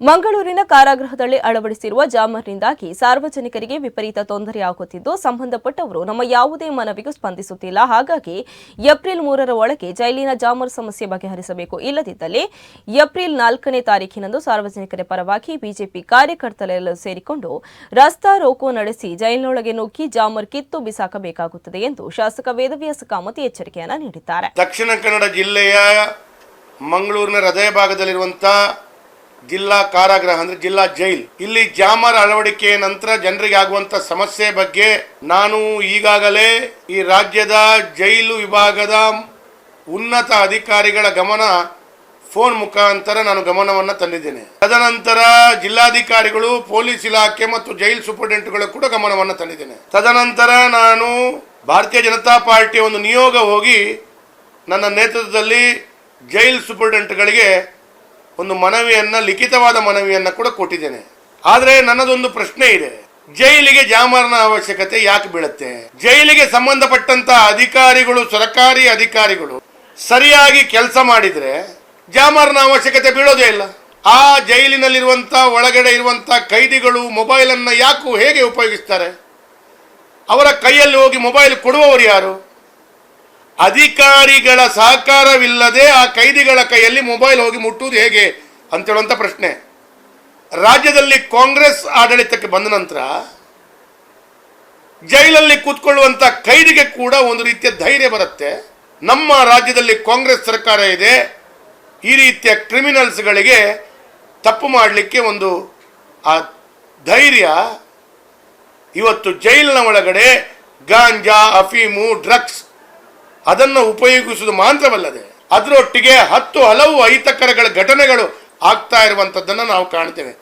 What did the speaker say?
ಮಂಗಳೂರಿನ ಕಾರಾಗೃಹದಲ್ಲಿ ಅಳವಡಿಸಿರುವ ಜಾಮರ್ನಿಂದಾಗಿ ಸಾರ್ವಜನಿಕರಿಗೆ ವಿಪರೀತ ತೊಂದರೆಯಾಗುತ್ತಿದ್ದು ಸಂಬಂಧಪಟ್ಟವರು ನಮ್ಮ ಯಾವುದೇ ಮನವಿಗೂ ಸ್ಪಂದಿಸುತ್ತಿಲ್ಲ. ಹಾಗಾಗಿ ಏಪ್ರಿಲ್ 3ರ ಒಳಗೆ ಜೈಲಿನ ಜಾಮರ್ ಸಮಸ್ಯೆ ಬಗೆಹರಿಸಬೇಕು. ಇಲ್ಲದಿದ್ದಲ್ಲಿ ಏಪ್ರಿಲ್ 4ನೇ ತಾರೀಖಿನಂದು ಸಾರ್ವಜನಿಕರ ಪರವಾಗಿ ಬಿಜೆಪಿ ಕಾರ್ಯಕರ್ತರೆಲ್ಲರೂ ಸೇರಿಕೊಂಡು ರಸ್ತಾ ರೋಕೋ ನಡೆಸಿ ಜೈಲಿನೊಳಗೆ ನುಗ್ಗಿ ಜಾಮರ್ ಕಿತ್ತು ಬಿಸಾಕಬೇಕಾಗುತ್ತದೆ ಎಂದು ಶಾಸಕ ವೇದವ್ಯಾಸ ಕಾಮತ್ ಎಚ್ಚರಿಕೆಯನ್ನು ನೀಡಿದ್ದಾರೆ. ದಕ್ಷಿಣ ಕನ್ನಡ ಜಿಲ್ಲೆಯ ಮಂಗಳೂರಿನ ಹೃದಯ ಭಾಗದಲ್ಲಿರುವಂತಹ ಜಿಲ್ಲಾ ಕಾರಾಗೃಹ ಅಂದ್ರೆ ಜಿಲ್ಲಾ ಜೈಲ್, ಇಲ್ಲಿ ಜಾಮರ್ ಅಳವಡಿಕೆಯ ನಂತರ ಜನರಿಗೆ ಆಗುವಂತ ಸಮಸ್ಯೆ ಬಗ್ಗೆ ನಾನು ಈಗಾಗಲೇ ಈ ರಾಜ್ಯದ ಜೈಲು ವಿಭಾಗದ ಉನ್ನತ ಅಧಿಕಾರಿಗಳ ಗಮನ ಫೋನ್ ಮುಖಾಂತರ ನಾನು ಗಮನವನ್ನು ತಂದಿದ್ದೇನೆ. ತದನಂತರ ಜಿಲ್ಲಾಧಿಕಾರಿಗಳು, ಪೊಲೀಸ್ ಇಲಾಖೆ ಮತ್ತು ಜೈಲ್ ಸೂಪರಿಂಟೆಂಡೆಂಟ್ಗಳು ಕೂಡ ಗಮನವನ್ನು ತಂದಿದ್ದೇನೆ. ತದನಂತರ ನಾನು ಭಾರತೀಯ ಜನತಾ ಪಾರ್ಟಿಯ ಒಂದು ನಿಯೋಗ ಹೋಗಿ ನನ್ನ ನೇತೃತ್ವದಲ್ಲಿ ಜೈಲ್ ಸೂಪರಿಂಟೆಂಡೆಂಟ್ಗಳಿಗೆ ಒಂದು ಮನವಿಯನ್ನ, ಲಿಖಿತವಾದ ಮನವಿಯನ್ನ ಕೂಡ ಕೊಟ್ಟಿದ್ದೇನೆ. ಆದ್ರೆ ನನ್ನದೊಂದು ಪ್ರಶ್ನೆ ಇದೆ, ಜೈಲಿಗೆ ಜಾಮರ್ನ ಅವಶ್ಯಕತೆ ಯಾಕೆ ಬೀಳುತ್ತೆ? ಜೈಲಿಗೆ ಸಂಬಂಧಪಟ್ಟಂತ ಅಧಿಕಾರಿಗಳು, ಸರ್ಕಾರಿ ಅಧಿಕಾರಿಗಳು ಸರಿಯಾಗಿ ಕೆಲಸ ಮಾಡಿದ್ರೆ ಜಾಮರ್ನ ಅವಶ್ಯಕತೆ ಬೀಳೋದೇ ಇಲ್ಲ. ಆ ಜೈಲಿನಲ್ಲಿರುವಂತ ಒಳಗಡೆ ಇರುವಂತ ಕೈದಿಗಳು ಮೊಬೈಲ್ ಅನ್ನ ಹೇಗೆ ಉಪಯೋಗಿಸ್ತಾರೆ? ಅವರ ಕೈಯಲ್ಲಿ ಹೋಗಿ ಮೊಬೈಲ್ ಕೊಡುವವರು ಯಾರು? ಅಧಿಕಾರಿಗಳ ಸಹಕಾರವಿಲ್ಲದೆ ಆ ಕೈದಿಗಳ ಕೈಯಲ್ಲಿ ಮೊಬೈಲ್ ಹೋಗಿ ಮುಟ್ಟುವುದು ಹೇಗೆ ಅಂತೇಳುವಂಥ ಪ್ರಶ್ನೆ. ರಾಜ್ಯದಲ್ಲಿ ಕಾಂಗ್ರೆಸ್ ಆಡಳಿತಕ್ಕೆ ಬಂದ ನಂತರ ಜೈಲಲ್ಲಿ ಕೂತ್ಕೊಳ್ಳುವಂಥ ಕೈದಿಗೆ ಕೂಡ ಒಂದು ರೀತಿಯ ಧೈರ್ಯ ಬರುತ್ತೆ. ನಮ್ಮ ರಾಜ್ಯದಲ್ಲಿ ಕಾಂಗ್ರೆಸ್ ಸರ್ಕಾರ ಇದೆ, ಈ ರೀತಿಯ ಕ್ರಿಮಿನಲ್ಸ್ಗಳಿಗೆ ತಪ್ಪು ಮಾಡಲಿಕ್ಕೆ ಒಂದು ಆ ಧೈರ್ಯ. ಇವತ್ತು ಜೈಲಿನ ಒಳಗಡೆ ಗಾಂಜಾ, ಅಫೀಮು, ಡ್ರಗ್ಸ್ ಅದನ್ನು ಉಪಯೋಗಿಸುವುದು ಮಾತ್ರವಲ್ಲದೆ ಅದರೊಟ್ಟಿಗೆ ಹಲವು ಅಹಿತಕರಗಳ ಘಟನೆಗಳು ಆಗ್ತಾ ಇರುವಂಥದ್ದನ್ನು ನಾವು ಕಾಣ್ತೇವೆ.